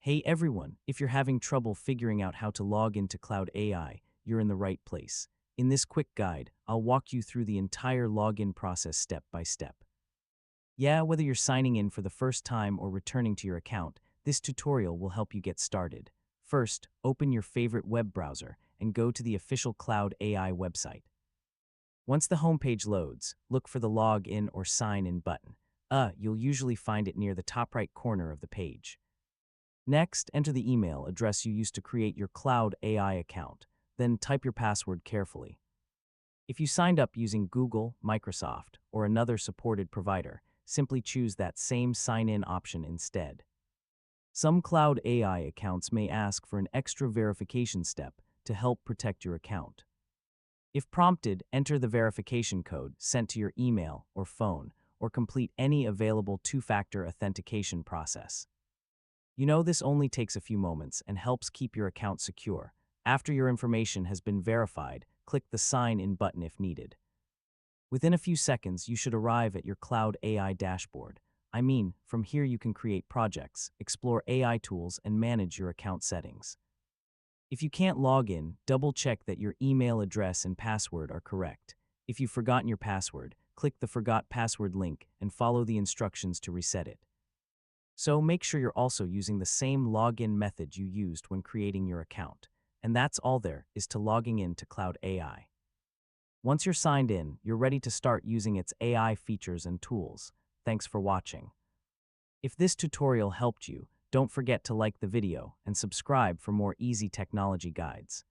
Hey everyone, if you're having trouble figuring out how to log into Cloud AI, you're in the right place. In this quick guide, I'll walk you through the entire login process step by step. Yeah, whether you're signing in for the first time or returning to your account, this tutorial will help you get started. First, open your favorite web browser and go to the official Cloud AI website. Once the homepage loads, look for the Log In or Sign In button. You'll usually find it near the top right corner of the page. Next, enter the email address you used to create your Cloud AI account, then type your password carefully. If you signed up using Google, Microsoft, or another supported provider, simply choose that same sign-in option instead. Some Cloud AI accounts may ask for an extra verification step to help protect your account. If prompted, enter the verification code sent to your email or phone, or complete any available two-factor authentication process. This only takes a few moments and helps keep your account secure. After your information has been verified, click the Sign In button if needed. Within a few seconds, you should arrive at your Cloud AI dashboard. From here you can create projects, explore AI tools, and manage your account settings. If you can't log in, double-check that your email address and password are correct. If you've forgotten your password, click the Forgot Password link and follow the instructions to reset it. So make sure you're also using the same login method you used when creating your account. And that's all there is to logging in to Cloud AI. Once you're signed in, you're ready to start using its AI features and tools. Thanks for watching. If this tutorial helped you, don't forget to like the video and subscribe for more easy technology guides.